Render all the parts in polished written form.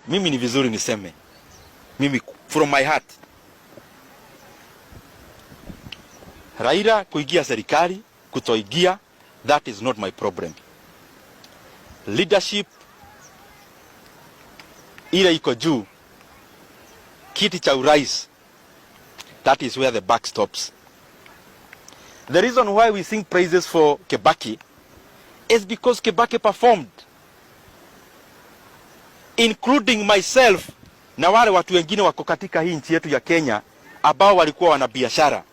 Mimi ni vizuri niseme, mimi from my heart, Raila kuingia serikali, kutoingia, that is not my problem. Leadership ile iko juu, kiti cha urais, that is where the buck stops. The reason why we sing praises for Kibaki is because Kibaki performed, including myself na wale watu wengine wako katika hii nchi yetu ya Kenya ambao walikuwa wana biashara.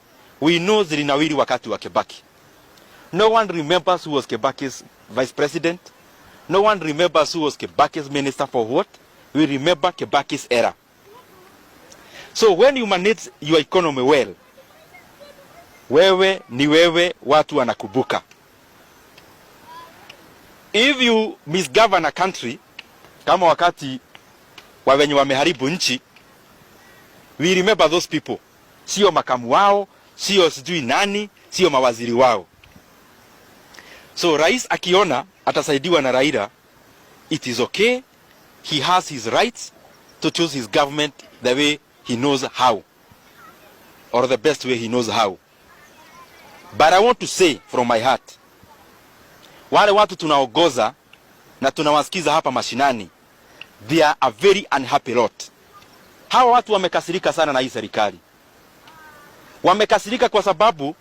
We know zilinawiri wakati wa Kibaki. No one remembers who was Kibaki's vice president. No one remembers who was Kibaki's minister for what. We remember Kibaki's era. So when you manage your economy well, wewe ni wewe, watu wanakubuka. If you misgovern a country, kama wakati wa wenye wameharibu nchi, we remember those people. Sio makamu wao, sio sijui nani, sio mawaziri wao. So rais akiona atasaidiwa na Raila, it is okay. He has his rights to choose his government the way he knows how, or the best way he knows how. But I want to say from my heart, wale watu tunaogoza na tunawasikiza hapa mashinani, they are a very unhappy lot. Hawa watu wamekasirika sana na hii serikali. Wamekasirika kwa sababu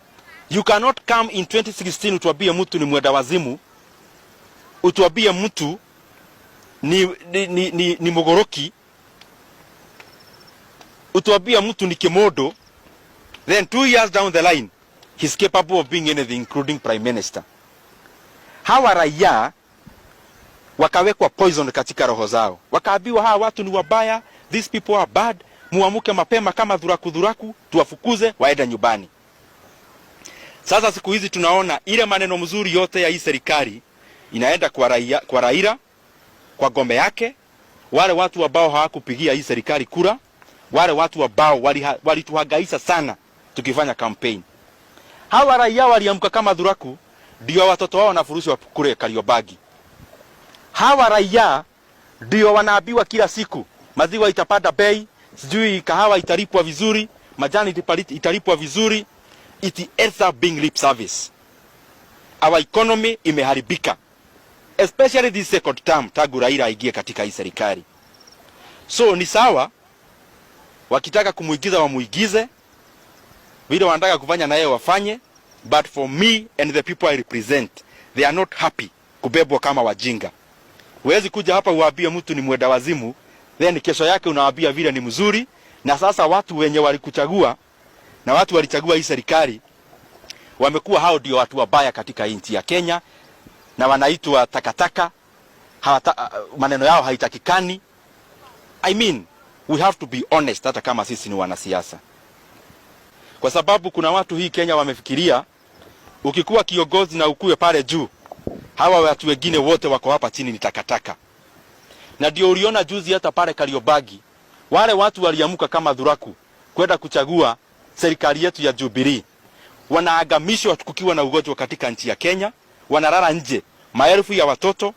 you cannot come in 2016 utuambie mtu ni mwenda wazimu, utuambie mtu ni mogoroki, utuambie mtu ni kimodo, then 2 years down the line he's capable of being anything including prime minister. Hawa raia wakawekwa poison katika roho zao, wakaambiwa hawa watu ni wabaya, these people are bad, muamuke mapema kama dhuraku, tuwafukuze waende nyumbani. Sasa siku hizi tunaona ile maneno mzuri yote ya hii serikali inaenda kwa Raila, kwa gombe yake, wale watu ambao hawakupigia hii serikali kura, wale watu ambao walituhangaisha sana tukifanya campaign. Hawa raia waliamka kama dhuraku, ndio watoto wao wanafurushwa kule Kariobangi. Hawa raia ndio wanaambiwa kila siku maziwa itapanda bei, sijui kahawa italipwa vizuri, majani italipwa vizuri. It ends up being lip service. Our economy imeharibika, especially this second term tangu Raila aingie katika hii serikali. So ni sawa wakitaka kumuigiza wamuigize, vile wanataka kufanya na yeye wafanye, but for me and the people I represent, they are not happy kubebwa kama wajinga. Huwezi kuja hapa uwaambie mtu ni mwenda wazimu, then kesho yake unawaambia vile ni mzuri. Na sasa watu wenye walikuchagua na watu walichagua hii serikali wamekuwa hao ndio watu wabaya katika nchi ya Kenya, na wanaitwa takataka, maneno yao haitakikani. I mean, we have to be honest hata kama sisi ni wanasiasa. Kwa sababu kuna watu hii Kenya wamefikiria ukikuwa kiongozi na ukue pale juu, hawa watu wengine wote wako hapa chini ni takataka. Na ndio uliona juzi hata pale Kariobangi, wale watu waliamuka kama dhuraku kwenda kuchagua serikali yetu ya Jubilee. Wanaagamishwa kukiwa na ugonjwa katika nchi ya Kenya, wanalala nje, maelfu ya watoto,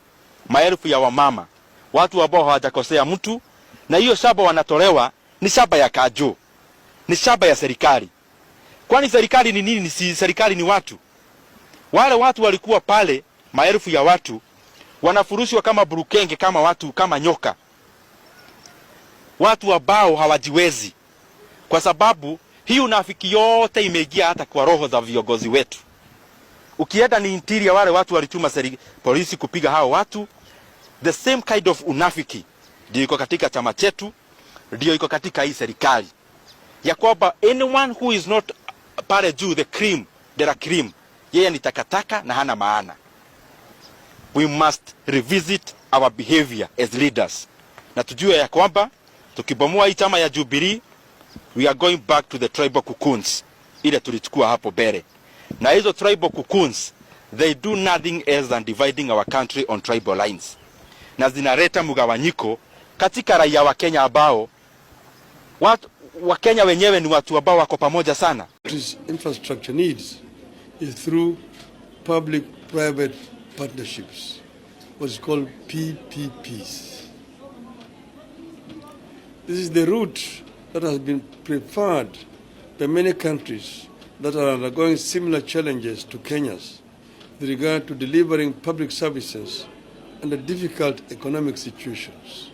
maelfu ya wamama, watu ambao hawajakosea mtu, na hiyo shaba wanatolewa ni shaba ya kajo, ni shaba ya serikali. Kwani serikali ni nini? Si serikali ni watu. Wale watu walikuwa pale, maelfu ya watu wanafurushwa kama burukenge, kama watu, kama nyoka, watu ambao hawajiwezi, kwa sababu hii unafiki yote imeingia hata kwa roho za viongozi wetu. Ukienda ni interior, wale watu walituma polisi kupiga hao watu, the same kind of unafiki ndio iko katika chama chetu, ndio iko katika hii serikali, ya kwamba anyone who is not pale juu, the cream, the cream, yeye ni takataka na hana maana. We must revisit our behavior as leaders, na tujue ya kwamba tukibomoa hii chama ya Jubilee, we are going back to the tribal cocoons ile tulichukua hapo mbele. Na hizo tribal cocoons, they do nothing else than dividing our country on tribal lines, na zinaleta mgawanyiko katika raia wa Kenya ambao watu wa Kenya wenyewe ni watu ambao wako pamoja sana. Infrastructure needs is through public private partnerships, what's called PPPs. This is the route that has been preferred by many countries that are undergoing similar challenges to Kenya's with regard to delivering public services under difficult economic situations.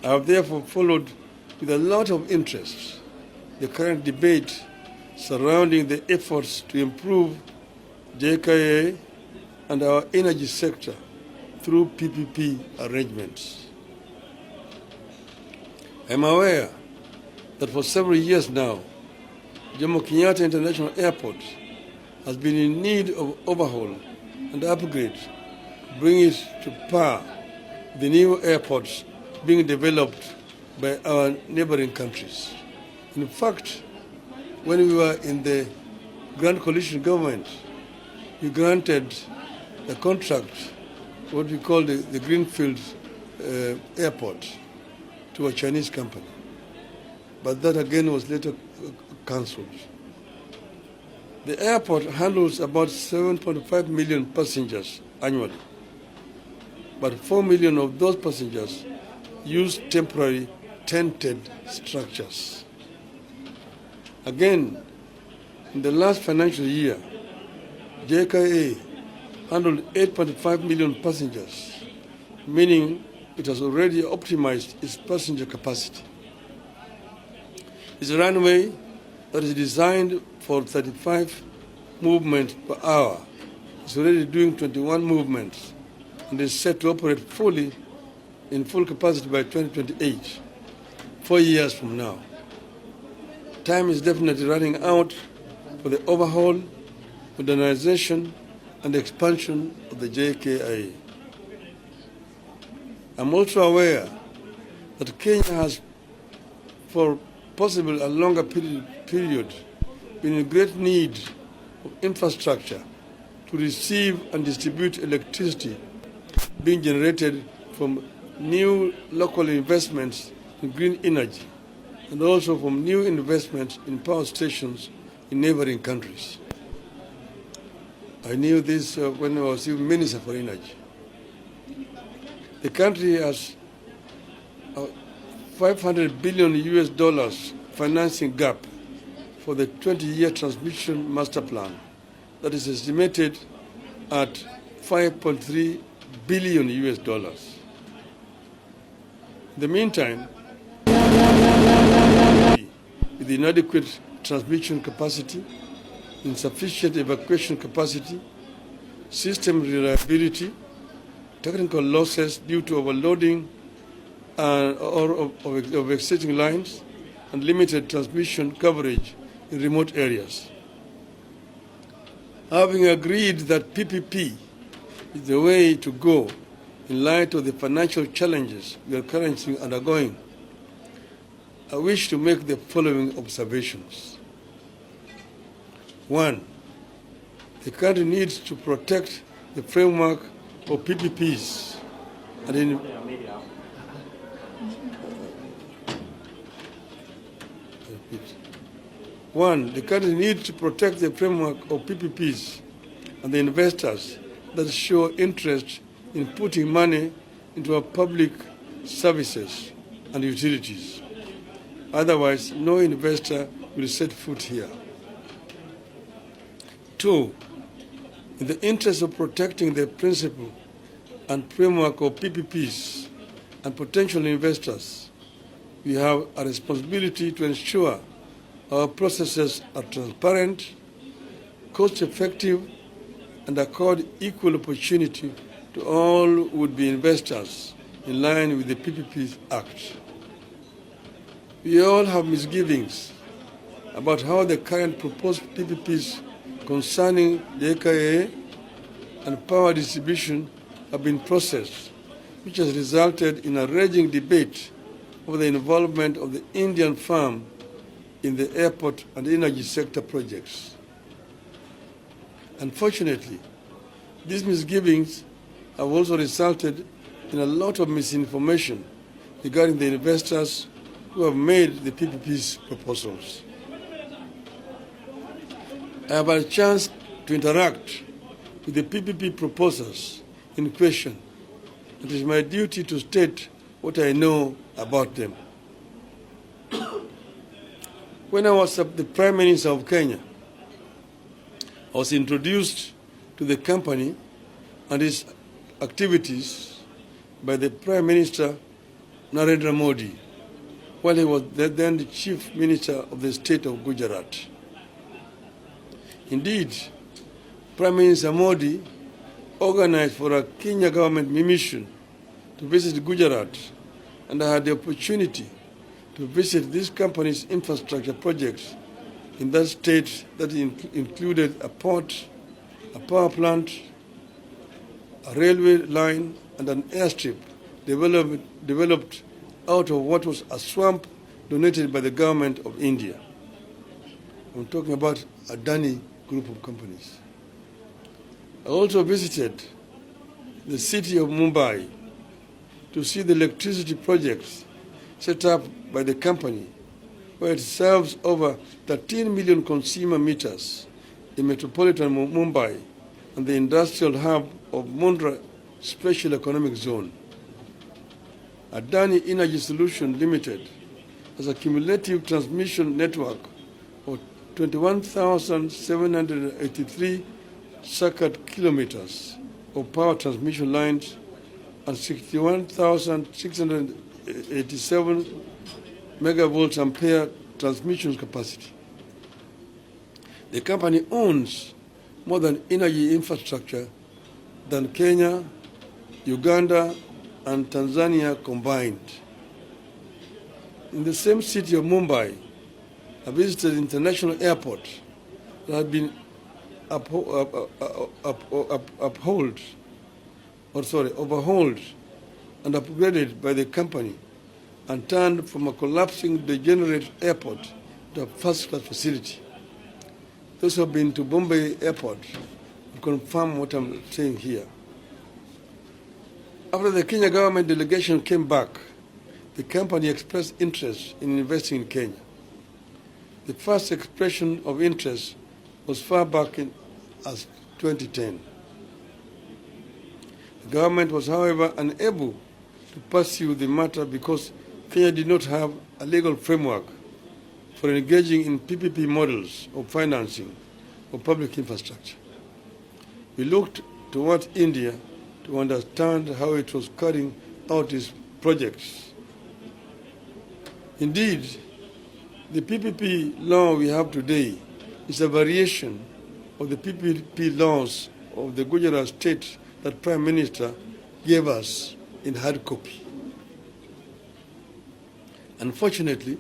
I have therefore followed with a lot of interest the current debate surrounding the efforts to improve JKA and our energy sector through PPP arrangements. I am aware that for several years now, Jomo Kenyatta International Airport has been in need of overhaul and upgrade, bringing it to par with the new airports being developed by our neighboring countries. In fact, when we were in the Grand Coalition government, we granted a contract, what we call the Greenfield Airport, to a Chinese company. But that again was later cancelled. The airport handles about 7.5 million passengers annually, but 4 million of those passengers use temporary tented structures. Again, in the last financial year, JKA handled 8.5 million passengers, meaning it has already optimized its passenger capacity. Its runway that is designed for 35 movements per hour is already doing 21 movements and is set to operate fully in full capacity by 2028, 4 years from now. Time is definitely running out for the overhaul, modernization, and expansion of the JKIA. I'm also aware that Kenya has, for possibly a longer period, been in great need of infrastructure to receive and distribute electricity being generated from new local investments in green energy and also from new investments in power stations in neighboring countries. I knew this when I was even Minister for Energy. The country has $500 billion US financing gap for the 20-year transmission master plan that is estimated at $5.3 billion US. In the meantime, with inadequate transmission capacity, insufficient evacuation capacity, system reliability, technical losses due to overloading of existing lines, and limited transmission coverage in remote areas. Having agreed that PPP is the way to go in light of the financial challenges we are currently undergoing, I wish to make the following observations. 1. The country needs to protect the framework of PPPs and in the country needs to protect the framework of PPPs and the investors that show interest in putting money into our public services and utilities. Otherwise, no investor will set foot here. 2. In the interest of protecting the principle and framework of PPPs and potential investors, we have a responsibility to ensure our processes are transparent, cost-effective, and accord equal opportunity to all would-be investors in line with the PPPs Act. We all have misgivings about how the current proposed PPPs concerning the AKA and power distribution have been processed, which has resulted in a raging debate over the involvement of the Indian firm in the airport and energy sector projects. Unfortunately, these misgivings have also resulted in a lot of misinformation regarding the investors who have made the PPP's proposals. I have had a chance to interact with the PPP proposers in question. It is my duty to state what I know about them. When I was the Prime Minister of Kenya, I was introduced to the company and its activities by the Prime Minister Narendra Modi, while he was then the Chief Minister of the state of Gujarat. Indeed, Prime Minister Modi organized for a Kenya government mission to visit Gujarat, and I had the opportunity to visit this company's infrastructure projects in that state that included a port, a power plant, a railway line, and an airstrip developed out of what was a swamp donated by the government of India. I'm talking about Adani group of companies. I also visited the city of Mumbai to see the electricity projects set up by the company, where it serves over 13 million consumer meters in metropolitan Mumbai and the industrial hub of Mundra Special Economic Zone. Adani Energy Solution Limited has a cumulative transmission network of 21,783 circuit kilometers of power transmission lines and 61,687 megavolts ampere transmission capacity. The company owns more than energy infrastructure than Kenya, Uganda, and Tanzania combined. In the same city of Mumbai, I visited the international airport that had been overhauled and upgraded by the company and turned from a collapsing, degenerate airport to a first-class facility. Those who have been to Bombay Airport will confirm what I'm saying here. After the Kenya government delegation came back, the company expressed interest in investing in Kenya. The first expression of interest was far back as 2010. The government was, however, unable to pursue the matter because Kenya did not have a legal framework for engaging in PPP models of financing of public infrastructure. We looked toward India to understand how it was carrying out its projects. Indeed, the PPP law we have today is a variation of the PPP laws of the Gujarat state that Prime Minister gave us in hard copy. Unfortunately,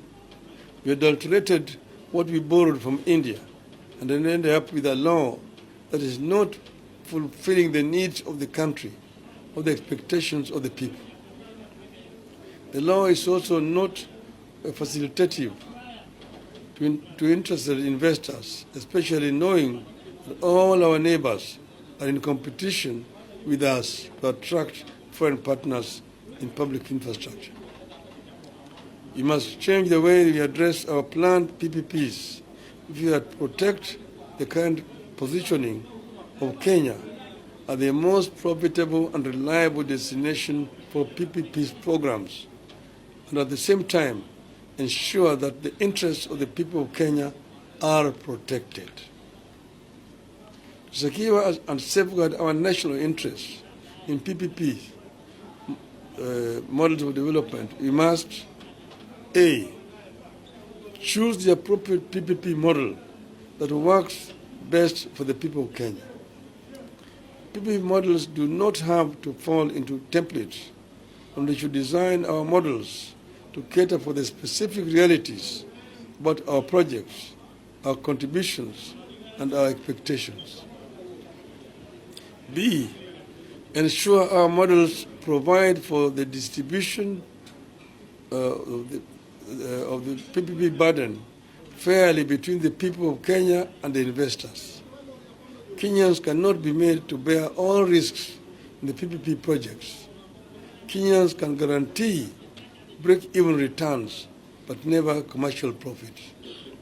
we adulterated what we borrowed from India and then ended up with a law that is not fulfilling the needs of the country or the expectations of the people. The law is also not facilitative to interested investors, especially knowing that all our neighbors are in competition with us to attract foreign partners in public infrastructure. We must change the way we address our planned PPPs if we are to protect the current positioning of Kenya as the most profitable and reliable destination for PPPs programs, and at the same time ensure that the interests of the people of Kenya are protected. To secure and safeguard our national interests in PPP models of development, we must A, choose the appropriate PPP model that works best for the people of Kenya. PPP models do not have to fall into templates, and we should design our models to cater for the specific realities about our projects, our contributions, and our expectations. B, ensure our models provide for the distribution of the PPP burden fairly between the people of Kenya and the investors. Kenyans cannot be made to bear all risks in the PPP projects. Kenyans can guarantee break-even returns, but never commercial profit.